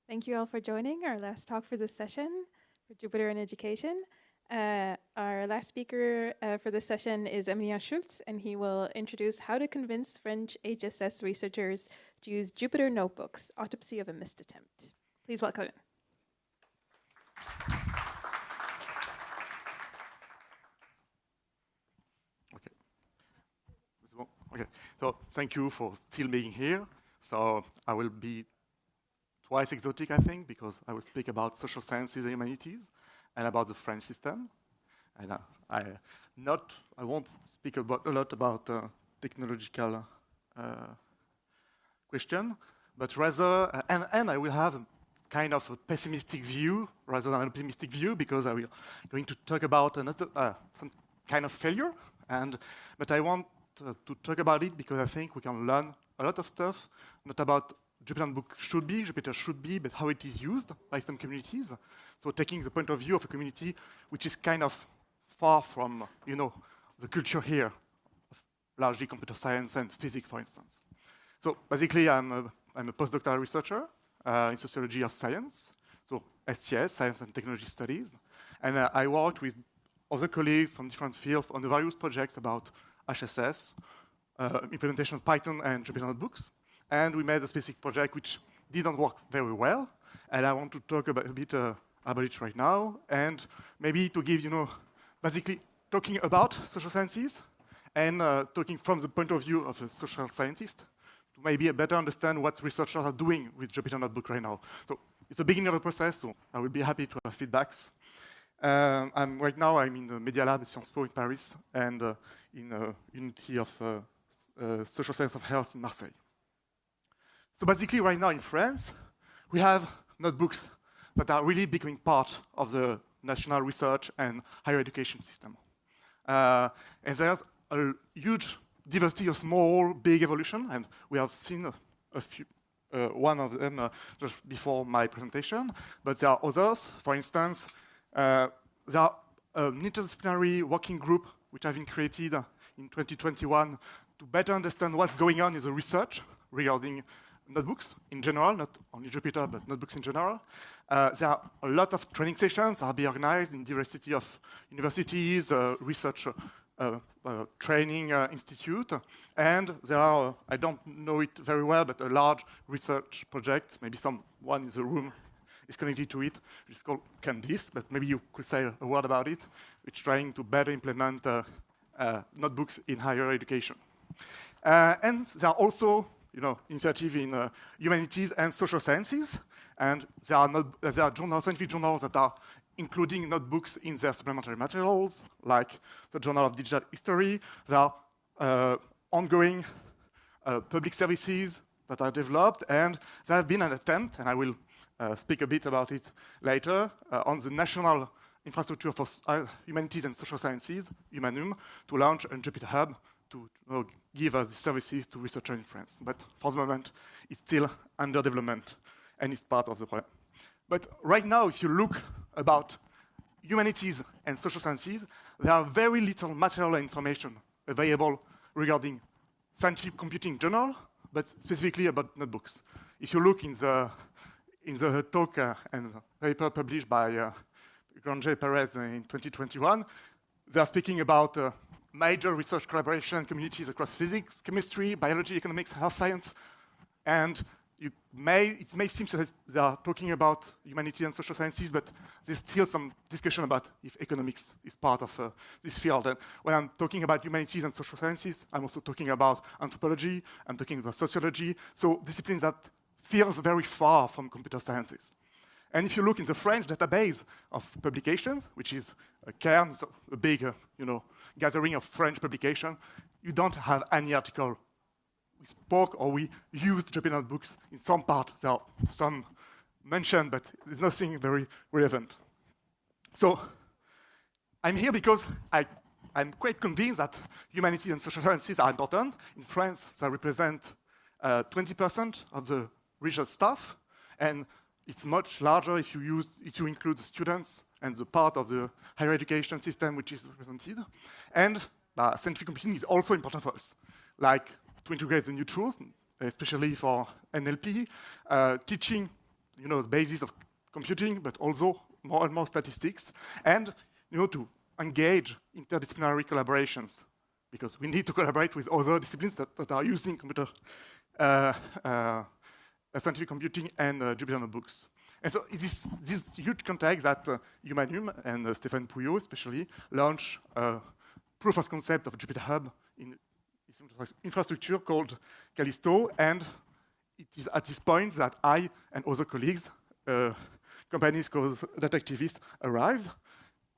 Thank you all for joining our last talk for this session for Jupyter in Education. Our last speaker for this session is Emilien Schultz, and he will introduce how to convince French HSS researchers to use Jupyter Notebooks, Autopsy of a Missed Attempt. Please welcome him. Okay, so thank you for still being here. So I will be twice exotic, I think, because I will speak about social sciences and humanities and about the French system. And I won't speak a lot about technological question, but rather, and I will have a kind of a pessimistic view rather than an optimistic view, because I will going to talk about some kind of failure. But I want to talk about it because I think we can learn a lot of stuff, not about Jupyter Notebook Jupyter should be, but how it is used by some communities. So taking the point of view of a community which is kind of far from, the culture here of largely computer science and physics, for instance. So basically, I'm a postdoctoral researcher in sociology of science, so STS, Science and Technology Studies. And I worked with other colleagues from different fields on the various projects about HSS, implementation of Python and Jupyter Notebooks. And we made a specific project which didn't work very well. And I want to talk a bit about it right now. And maybe to give, basically talking about social sciences and talking from the point of view of a social scientist to maybe better understand what researchers are doing with Jupyter Notebook right now. So it's the beginning of the process, so I will be happy to have feedbacks. Right now I'm in the Media Lab at Sciences Po in Paris and in Unity of Social Science of Health in Marseille. So basically right now in France, we have notebooks that are really becoming part of the national research and higher education system. And there's a huge diversity of small, big evolution, and we have seen a few, one of them just before my presentation, but there are others. For instance, there are an interdisciplinary working group which have been created in 2021 to better understand what's going on in the research regarding notebooks in general, not only Jupyter, but notebooks in general. There are a lot of training sessions that are being organized in diversity of universities, research training institute, and there are, I don't know it very well, but a large research project, maybe someone in the room is connected to it, which is called Candice, but maybe you could say a word about it, which is trying to better implement notebooks in higher education. And there are also initiative in humanities and social sciences, and there are scientific journals that are including notebooks in their supplementary materials, like the Journal of Digital History. There are ongoing public services that are developed, and there have been an attempt, and I will speak a bit about it later, on the National Infrastructure for Humanities and Social Sciences, Huma-Num, to launch a Jupyter Hub to give the services to researchers in France. But for the moment, it's still under development, and it's part of the problem. But right now, if you look about humanities and social sciences, there are very little material information available regarding scientific computing in general, but specifically about notebooks. If you look in the talk and paper published by Granger Perez in 2021, they are speaking about major research collaboration communities across physics, chemistry, biology, economics, health science, and it may seem that they are talking about humanities and social sciences, but there's still some discussion about if economics is part of this field. And when I'm talking about humanities and social sciences, I'm also talking about anthropology, I'm talking about sociology, so disciplines that feels very far from computer sciences. And if you look in the French database of publications, which is a cairn, so a big, gathering of French publication, you don't have any article. We spoke or we used Jupyter Notebooks in some part. There are some mentioned, but there's nothing very relevant. So I'm here because I'm quite convinced that humanities and social sciences are important. In France, they represent 20% of the research staff, and it's much larger if you include the students and the part of the higher education system which is represented. And scientific computing is also important for us, like to integrate the new tools, especially for NLP, teaching the basis of computing, but also more and more statistics, and to engage interdisciplinary collaborations, because we need to collaborate with other disciplines that are using computer scientific computing and Jupyter Notebooks. And so it's this huge context that Huma-Num and Stéphane Pouillot especially launched a proof of concept of Jupyter Hub in this infrastructure called Callisto, and it is at this point that I and other colleagues, companies called data activists, arrived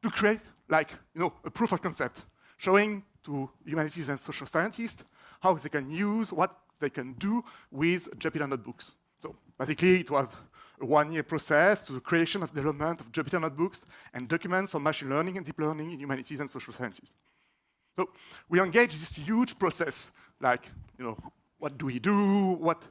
to create a proof of concept, showing to humanities and social scientists how they can use, what they can do with Jupyter Notebooks. So basically, it was a one-year process to the creation and development of Jupyter Notebooks and documents for machine learning and deep learning in humanities and social sciences. So we engage this huge process, what do we do, what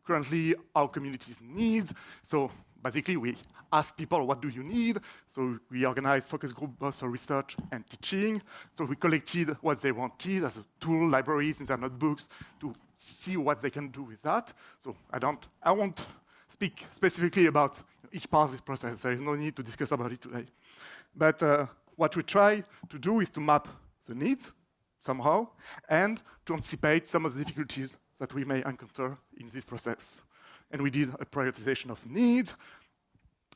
currently our communities need. So basically, we ask people, what do you need? So we organized focus groups both for research and teaching. So we collected what they wanted as a tool, libraries in their notebooks to see what they can do with that. So I won't speak specifically about each part of this process. There is no need to discuss about it today. But what we try to do is to map the needs somehow and to anticipate some of the difficulties that we may encounter in this process. And we did a prioritization of needs.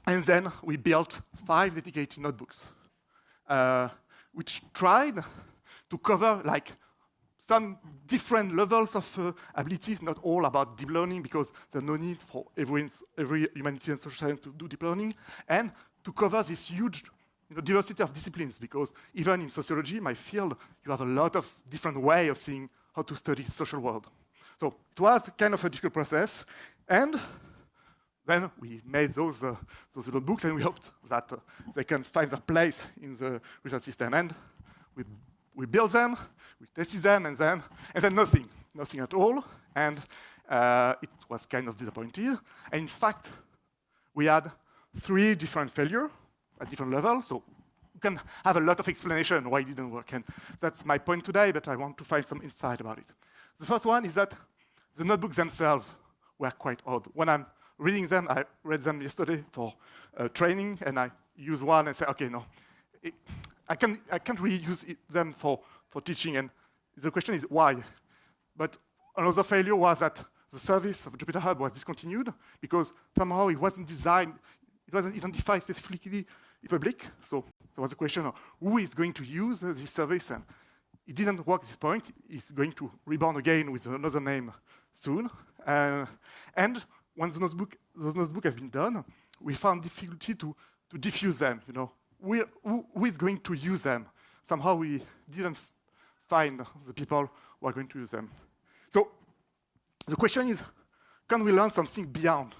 And then we built 5 dedicated notebooks, which tried to cover some different levels of abilities, not all about deep learning, because there's no need for every humanity and social science to do deep learning, and to cover this huge diversity of disciplines, because even in sociology, my field, you have a lot of different ways of seeing how to study the social world. So it was kind of a difficult process, and then we made those notebooks, and we hoped that they can find their place in the research system. And we built them, we tested them, and then nothing at all. And it was kind of disappointing. And in fact, we had 3 different failures at different levels. So you can have a lot of explanation why it didn't work. And that's my point today, but I want to find some insight about it. The first one is that the notebooks themselves were quite odd. When I'm reading them, I read them yesterday for training, and I use one and say, okay, no, I can't really use them for teaching. And the question is why? But another failure was that the service of Jupyter Hub was discontinued because somehow it wasn't designed, it wasn't identified specifically in public. So there was a question of who is going to use this service, and it didn't work at this point. It's going to rebound again with another name soon. And once those notebooks have been done, we found difficulty to diffuse them. Who is going to use them? Somehow we didn't find the people who are going to use them. So the question is, can we learn something beyond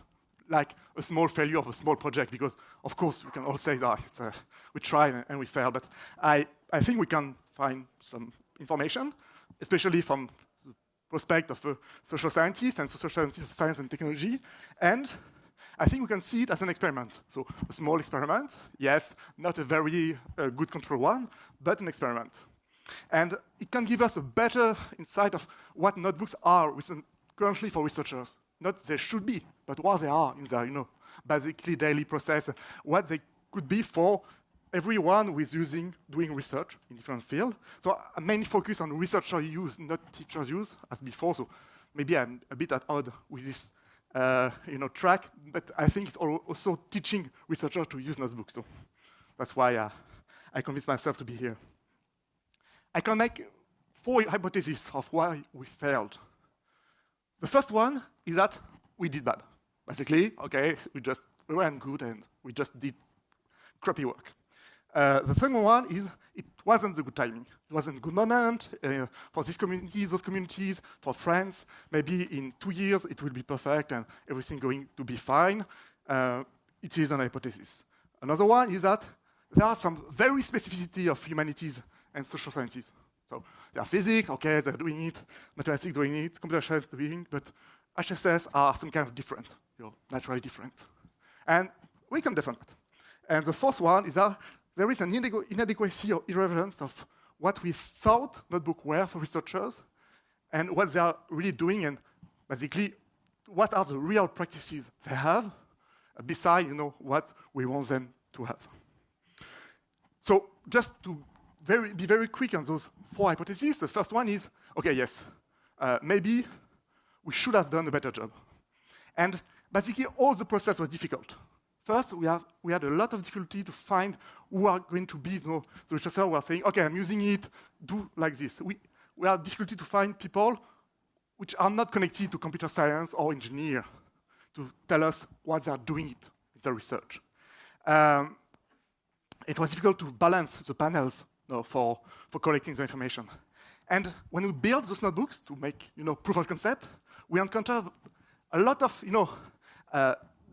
like a small failure of a small project? Because of course we can all say that we tried and we failed, but I think we can find some information, especially from the prospect of social scientists and social scientists of science and technology. And I think we can see it as an experiment. So a small experiment, yes, not a very good control one, but an experiment. And it can give us a better insight of what notebooks are currently for researchers. Not they should be, but what they are in their, basically daily process, what they could be for everyone who is doing research in different fields. So I mainly focus on researcher use, not teachers use, as before. So maybe I'm a bit at odds with this track, but I think it's also teaching researchers to use notebooks. So that's why I convinced myself to be here. I can make 4 hypotheses of why we failed. The first one is that we did bad. Basically, okay, we weren't good and we just did crappy work. The second one is it wasn't the good timing. It wasn't a good moment for this community, those communities, for France. Maybe in 2 years it will be perfect and everything going to be fine. It is an hypothesis. Another one is that there are some very specificity of humanities and social sciences. So there are physics, okay, they're doing it, mathematics doing it, computer science doing it, but HSS are some kind of different, naturally different. And we can defend that. And the fourth one is that there is an inadequacy or irrelevance of what we thought notebooks were for researchers and what they are really doing, and basically what are the real practices they have beside, what we want them to have. So just to be very quick on those 4 hypotheses, the first one is, okay, yes, maybe we should have done a better job. And basically, all the process was difficult. First, we had a lot of difficulty to find who are going to be the researchers who are saying, okay, I'm using it, do like this. We have difficulty to find people which are not connected to computer science or engineer to tell us what they are doing in the research. It was difficult to balance the panels for collecting the information. And when we built those notebooks to make proof of concept, we encountered a lot of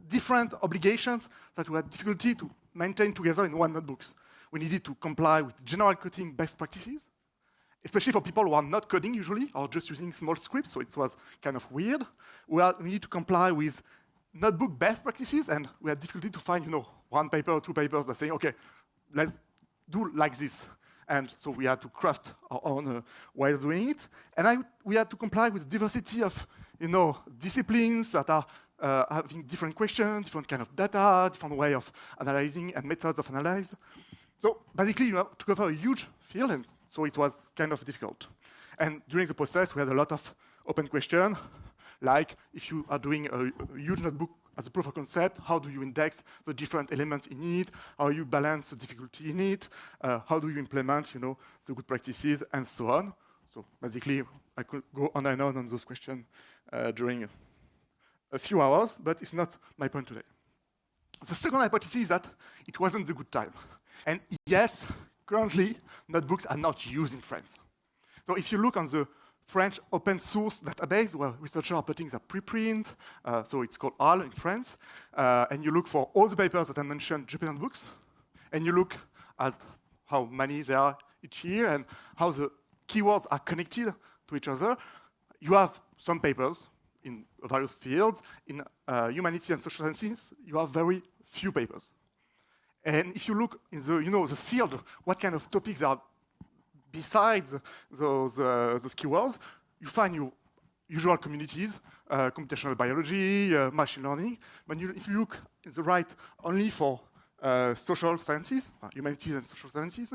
different obligations that we had difficulty to maintain together in one notebook. We needed to comply with general coding best practices, especially for people who are not coding usually, or just using small scripts, so it was kind of weird. We need to comply with notebook best practices, and we had difficulty to find 1 paper or 2 papers that say, okay, let's do like this. And so we had to craft our own way of doing it. And we had to comply with diversity of disciplines that are having different questions, different kind of data, different way of analyzing and methods of analysis. So basically, you have to cover a huge field, and so it was kind of difficult. And during the process, we had a lot of open questions, like if you are doing a huge notebook as a proof of concept, how do you index the different elements in it? How you balance the difficulty in it? How do you implement, the good practices, and so on? So basically, I could go on and on those questions during a few hours, but it's not my point today. The second hypothesis is that it wasn't the good time. And yes, currently, notebooks are not used in France. So if you look on the French open source database where researchers are putting their preprint, so it's called AL in France, and you look for all the papers that I mentioned, Jupyter Notebooks, and you look at how many there are each year and how the keywords are connected to each other. You have some papers in various fields. In humanities and social sciences, you have very few papers. And if you look in the field, what kind of topics are besides those keywords, you find your usual communities, computational biology, machine learning. But if you look in the right only for social sciences, humanities and social sciences,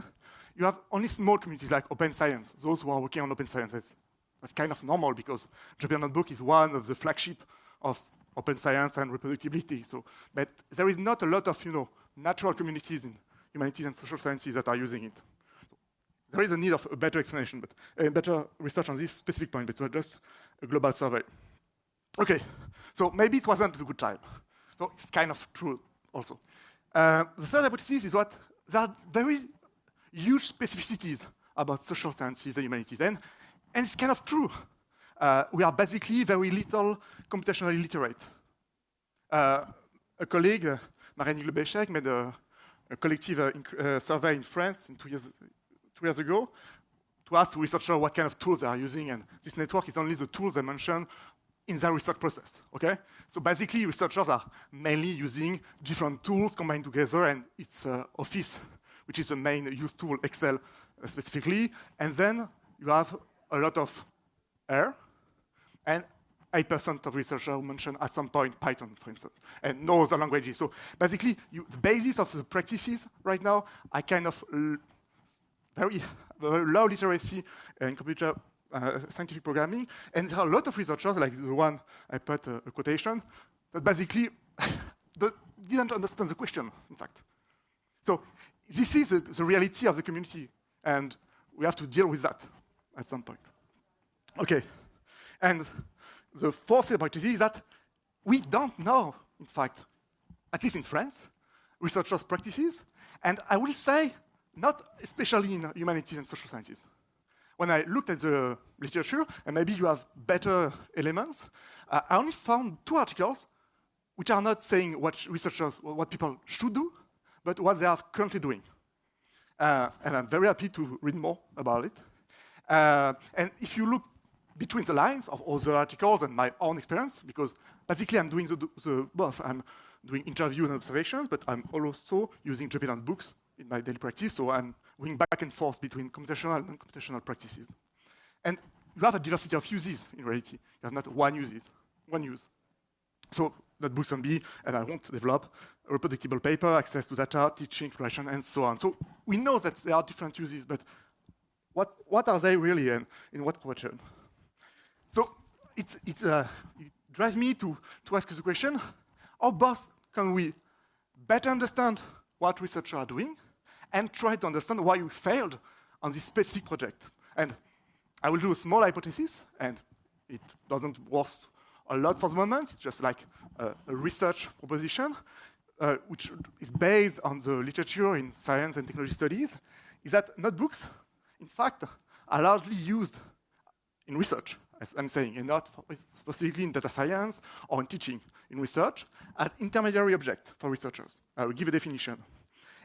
you have only small communities like open science, those who are working on open science. That's kind of normal because Jupyter Notebook is one of the flagship of open science and reproducibility. So, but there is not a lot of natural communities in humanities and social sciences that are using it. There is a need of a better explanation, but better research on this specific point, but it's just a global survey. Okay, so maybe it wasn't a good time. So it's kind of true also. The third hypothesis is there are very huge specificities about social sciences and humanities, and it's kind of true. We are basically very little computationally literate. A colleague, Marianne Glebeshek, made a collective survey in France in 2 years ago to ask researchers what kind of tools they are using, and this network is only the tools they mention in their research process, okay? So basically, researchers are mainly using different tools combined together, and it's Office, which is the main used tool, Excel specifically, and then you have a lot of R, and 8% of researchers mention at some point Python, for instance, and no other languages. So basically, the basis of the practices right now are kind of very low literacy in computer scientific programming, and there are a lot of researchers, like the one I put a quotation, that basically didn't understand the question, in fact. So this is the reality of the community, and we have to deal with that at some point. Okay, and the fourth hypothesis is that we don't know, in fact, at least in France, researchers' practices, and I will say, not especially in humanities and social sciences. When I looked at the literature, and maybe you have better elements, I only found 2 articles which are not saying what people should do, but what they are currently doing. And I'm very happy to read more about it. And if you look between the lines of other articles and my own experience, because basically I'm doing both. I'm doing interviews and observations, but I'm also using Jupyter Notebooks in my daily practice, so I'm going back and forth between computational and non-computational practices. And you have a diversity of uses in reality. You have not one use. So notebooks on B, and I want to develop a reproducible paper, access to data, teaching, exploration, and so on. So we know that there are different uses, but what are they really, and in what proportion? So it drives me to ask the question, how best can we better understand what researchers are doing and try to understand why we failed on this specific project? And I will do a small hypothesis, and it doesn't work a lot for the moment. It's just like a research proposition, which is based on the literature in science and technology studies, is that notebooks, in fact, are largely used in research, as I'm saying, and not specifically in data science or in teaching, in research, as intermediary object for researchers. I will give a definition.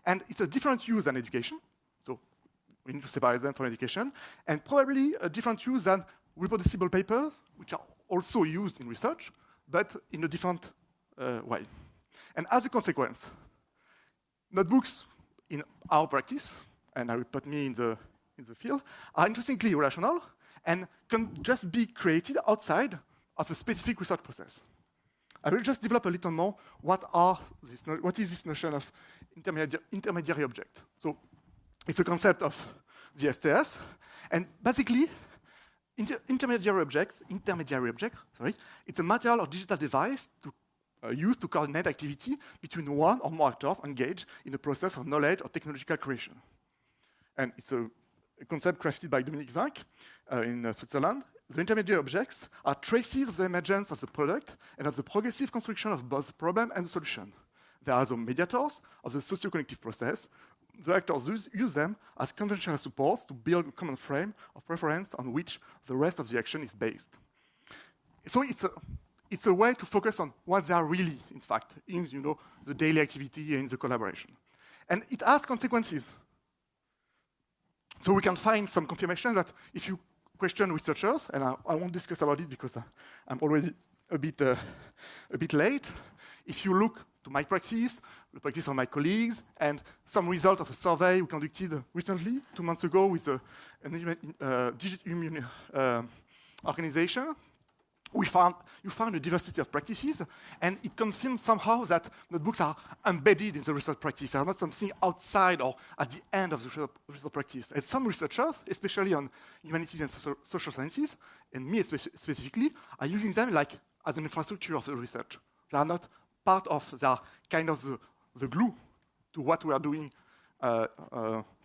And it's a different use than education, so we need to separate them from education, and probably a different use than reproducible papers, which are also used in research, but in a different way. And as a consequence, notebooks in our practice, and I will put me in the field, are interestingly relational and can just be created outside of a specific research process. I will just develop a little more what is this notion of intermediary object. So it's a concept of the STS, and basically, intermediary object, it's a material or digital device used to coordinate activity between one or more actors engaged in the process of knowledge or technological creation. And it's a concept crafted by Dominique Vinck in Switzerland. The intermediary objects are traces of the emergence of the product and of the progressive construction of both the problem and the solution. They are the mediators of the socio-cognitive process. The actors use them as conventional supports to build a common frame of reference on which the rest of the action is based. So it's a way to focus on what they are really, in fact, in the daily activity and the collaboration. And it has consequences. So we can find some confirmation that if you question researchers, and I won't discuss about it because I'm already a bit late. If you look to my practice, the practice of my colleagues, and some result of a survey we conducted recently, 2 months ago, with a digital organization, you found a diversity of practices, and it confirms somehow that notebooks are embedded in the research practice. They are not something outside or at the end of the research practice. And some researchers, especially on humanities and social sciences, and me specifically, are using them like as an infrastructure of the research. They are not part of, they are kind of the glue to what we are doing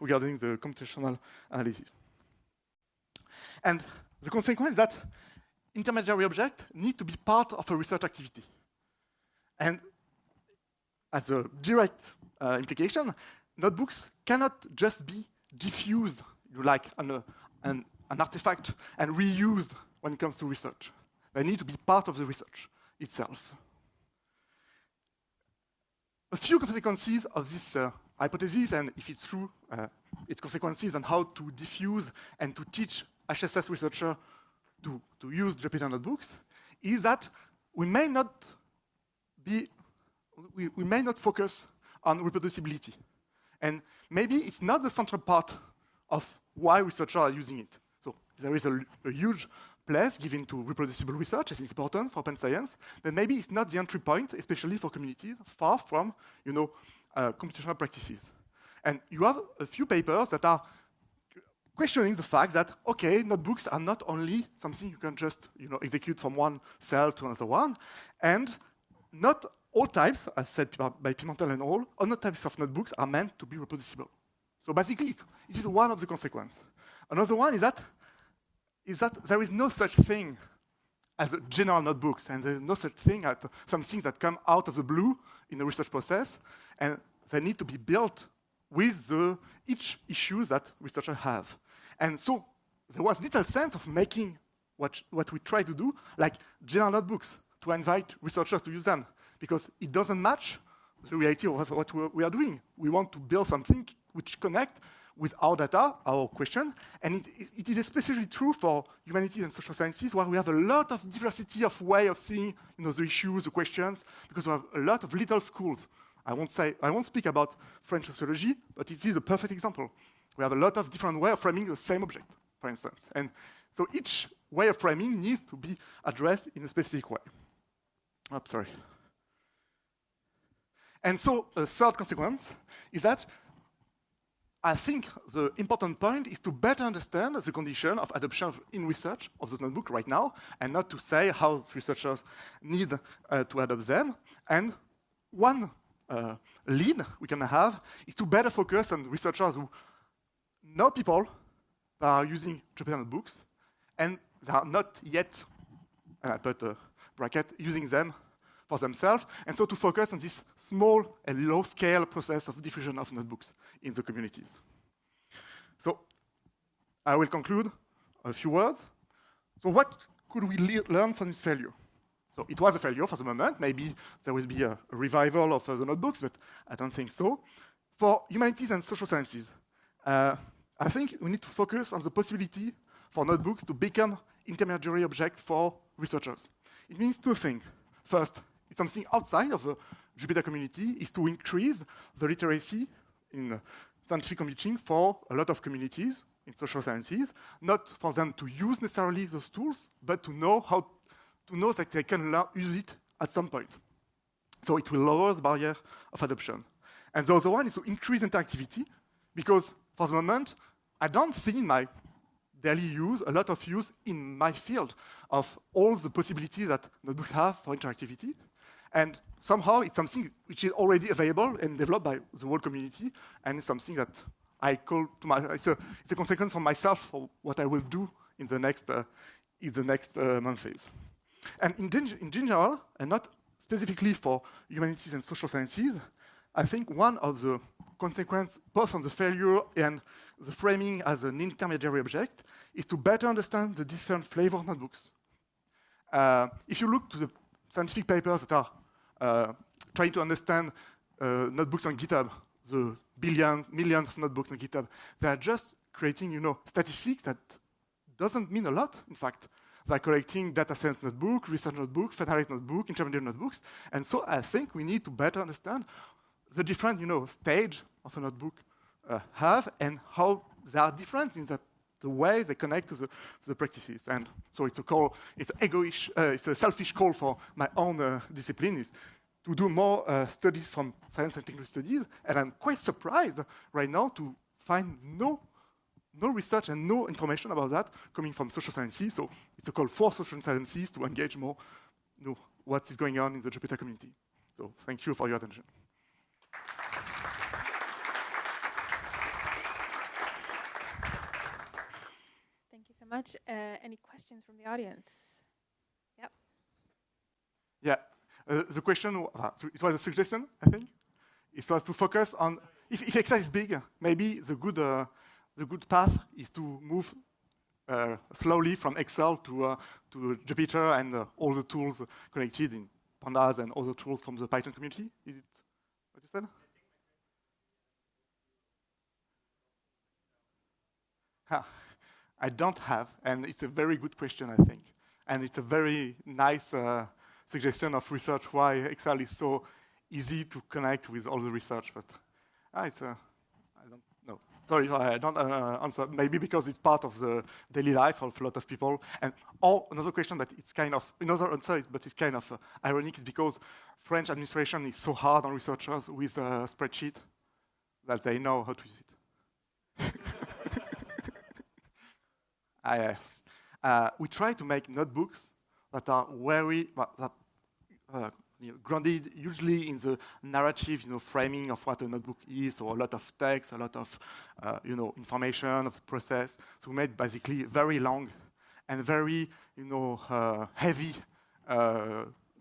regarding the computational analysis. And the consequence is that intermediary objects need to be part of a research activity. And as a direct implication, notebooks cannot just be diffused like an artifact and reused when it comes to research. They need to be part of the research itself. A few consequences of this hypothesis, and if it's true, its consequences on how to diffuse and to teach HSS researchers to use Jupyter Notebooks, is that we may not focus on reproducibility. And maybe it's not the central part of why researchers are using it. So there is a huge place given to reproducible research, as it's important for open science, but maybe it's not the entry point, especially for communities far from computational practices. And you have a few papers that are questioning the fact that, okay, notebooks are not only something you can just execute from one cell to another one, and not all types, as said by Pimentel and all types of notebooks are meant to be reproducible. So basically, this is one of the consequences. Another one is that there is no such thing as general notebooks, and there is no such thing as some things that come out of the blue in the research process, and they need to be built with each issue that researchers have. And so there was little sense of making what we try to do, like general notebooks, to invite researchers to use them, because it doesn't match the reality of what we are doing. We want to build something which connects with our data, our question, and it is especially true for humanities and social sciences, where we have a lot of diversity of way of seeing the issues, the questions, because we have a lot of little schools. I won't speak about French sociology, but it is a perfect example. We have a lot of different ways of framing the same object, for instance. And so each way of framing needs to be addressed in a specific way. Oh, sorry. And so a third consequence is that I think the important point is to better understand the condition of adoption in research of those notebooks right now, and not to say how researchers need to adopt them. And one lead we can have is to better focus on researchers who know people that are using Jupyter Notebooks, and they are not yet, and I put a bracket, using them for themselves, and so to focus on this small and low-scale process of diffusion of notebooks in the communities. So I will conclude a few words. So what could we learn from this failure? So it was a failure for the moment. Maybe there will be a revival of the notebooks, but I don't think so. For humanities and social sciences, I think we need to focus on the possibility for notebooks to become intermediary objects for researchers. It means two things. First, it's something outside of the Jupyter community, is to increase the literacy in scientific computing for a lot of communities in social sciences, not for them to use necessarily those tools, but to know that they can use it at some point. So it will lower the barrier of adoption. And the other one is to increase interactivity, because for the moment, I don't see in my daily use a lot of use in my field of all the possibilities that notebooks have for interactivity. And somehow it's something which is already available and developed by the whole community, and it's something that I call to it's a consequence for myself for what I will do in the next months. And in general, and not specifically for humanities and social sciences, I think one of the consequences, both on the failure and the framing as an intermediary object, is to better understand the different flavor of notebooks. If you look to the scientific papers that are trying to understand notebooks on GitHub, the millions of notebooks on GitHub, they are just creating, statistics that doesn't mean a lot, in fact. They're collecting data science notebook, research notebook, federalized notebook, intermediate notebooks. And so I think we need to better understand the different, stage of a notebook have and how they are different in the way they connect to the practices. And so it's a call, it's a selfish call for my own discipline, is to do more studies from science and technology studies. And I'm quite surprised right now to find no research and no information about that coming from social sciences. So it's a call for social sciences to engage more, what is going on in the Jupyter community. So thank you for your attention. Thank you so much. Any questions from the audience? Yep. Yeah, the question, it was a suggestion, I think. It was to focus on, if Excel is big, maybe the good path is to move slowly from Excel to Jupyter and all the tools connected in Pandas and other tools from the Python community. Is it what you said? I don't have, and it's a very good question, I think. And it's a very nice suggestion of research why Excel is so easy to connect with all the research, but I don't know. Sorry, I don't answer. Maybe because it's part of the daily life of a lot of people. And another question that it's kind of, another answer, but it's kind of ironic, is because French administration is so hard on researchers with a spreadsheet that they know how to use it. Yes. We try to make notebooks that are very grounded usually in the narrative, framing of what a notebook is, or a lot of text, a lot of, information of the process. So we made basically very long and very, heavy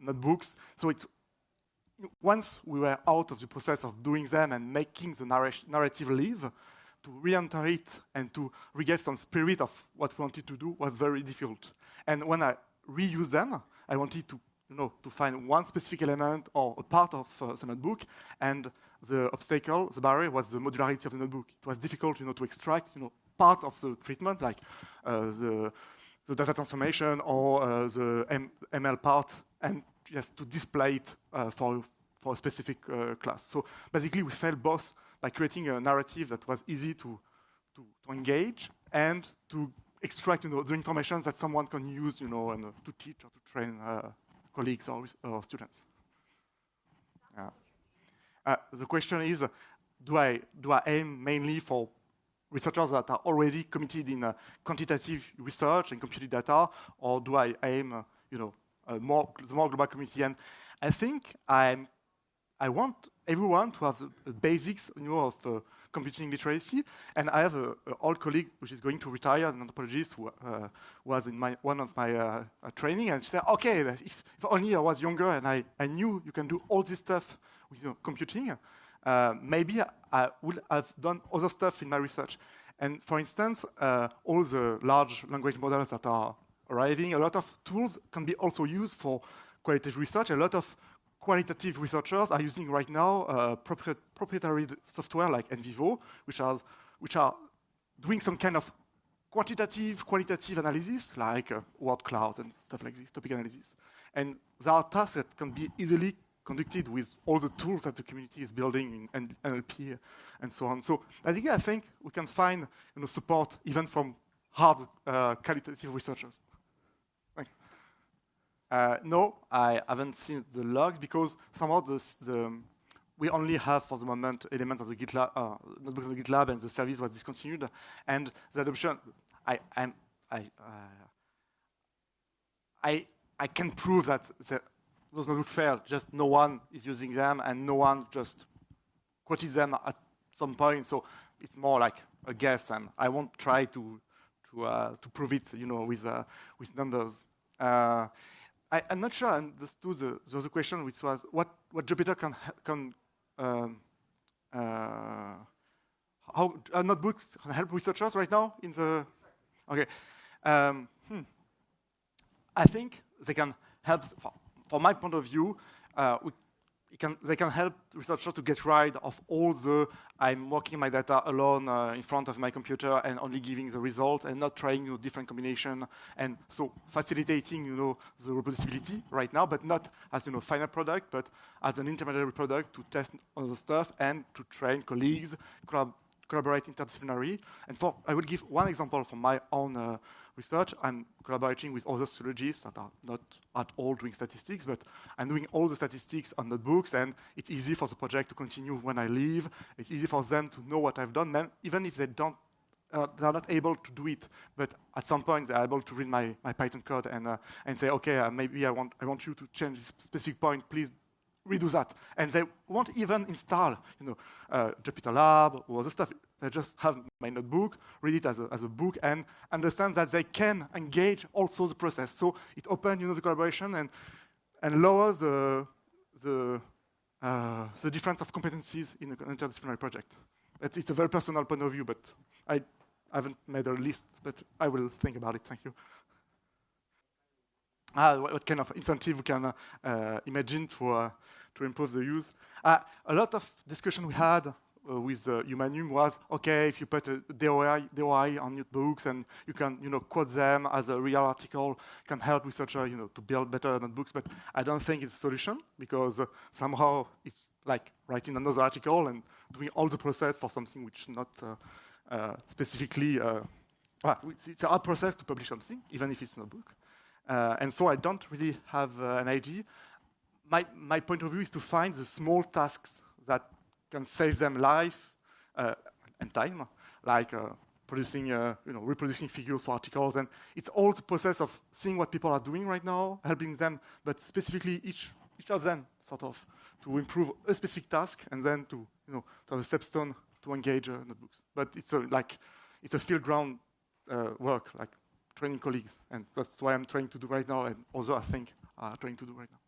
notebooks. So once we were out of the process of doing them and making the narrative live, to re-enter it and to regain some spirit of what we wanted to do was very difficult. And when I reuse them, I wanted to find one specific element or a part of the notebook, and the obstacle, the barrier, was the modularity of the notebook. It was difficult, to extract, part of the treatment, like the data transformation or the ML part, and just to display it for a specific class. So basically, we failed both by creating a narrative that was easy to engage and to extract, the information that someone can use, and to teach or to train colleagues or students. The question is, do I aim mainly for researchers that are already committed in quantitative research and computed data, or do I aim, the more global community? And I think I want everyone to have the basics, of computing literacy. And I have an old colleague which is going to retire, an anthropologist who was in one of my training, and she said, okay, if only I was younger and I knew you can do all this stuff with computing, maybe I would have done other stuff in my research. And for instance, all the large language models that are arriving, a lot of tools can be also used for qualitative research. A lot of qualitative researchers are using right now proprietary software like NVivo, which are doing some kind of qualitative analysis, like word clouds and stuff like this, topic analysis. And there are tasks that can be easily conducted with all the tools that the community is building in NLP and so on. So I think we can find support even from hard qualitative researchers. Thank you. No, I haven't seen the logs because somehow we only have for the moment elements of the GitLab, notebooks of the GitLab, and the service was discontinued. And the adoption, I can prove that those notebooks failed. Just no one is using them, and no one just quoted them at some point. So it's more like a guess, and I won't try to prove it, with numbers. I'm not sure I understood the other question, which was what Jupyter can how notebooks can help researchers right now in the. Okay, I think they can help. From my point of view, they can help researchers to get rid of all the I'm working my data alone in front of my computer and only giving the result and not trying different combination, and so facilitating the reproducibility right now, but not as final product, but as an intermediary product to test other stuff and to train colleagues, collaborate interdisciplinary. And I will give one example from my own research. I'm collaborating with other sociologists that are not at all doing statistics, but I'm doing all the statistics on notebooks, and it's easy for the project to continue when I leave. It's easy for them to know what I've done, even if they are not able to do it. But at some point, they're able to read my Python code and say, okay, maybe I want you to change this specific point. Please redo that. And they won't even install, Jupyter Lab or other stuff. They just have my notebook, read it as a book, and understand that they can engage also the process. So it opens, the collaboration and lowers the difference of competencies in an interdisciplinary project. It's a very personal point of view, but I haven't made a list, but I will think about it. Thank you. What kind of incentive we can imagine to improve the use? A lot of discussion we had with Huma-Num was, okay, if you put a DOI on notebooks and you can quote them as a real article, can help researchers to build better notebooks. But I don't think it's a solution, because somehow it's like writing another article and doing all the process for something which is not specifically. It's a hard process to publish something, even if it's in a book. And so I don't really have an idea. My point of view is to find the small tasks that can save them life and time, like reproducing figures for articles. And it's all the process of seeing what people are doing right now, helping them, but specifically each of them sort of to improve a specific task, and then to have a stepstone to engage notebooks. But it's a field ground work, like training colleagues, and that's what I'm trying to do right now, and also I think are trying to do right now.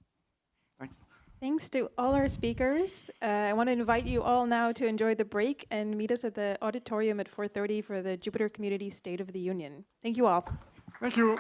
Thanks. Thanks to all our speakers. I want to invite you all now to enjoy the break and meet us at the auditorium at 4:30 for the Jupyter Community State of the Union. Thank you all. Thank you.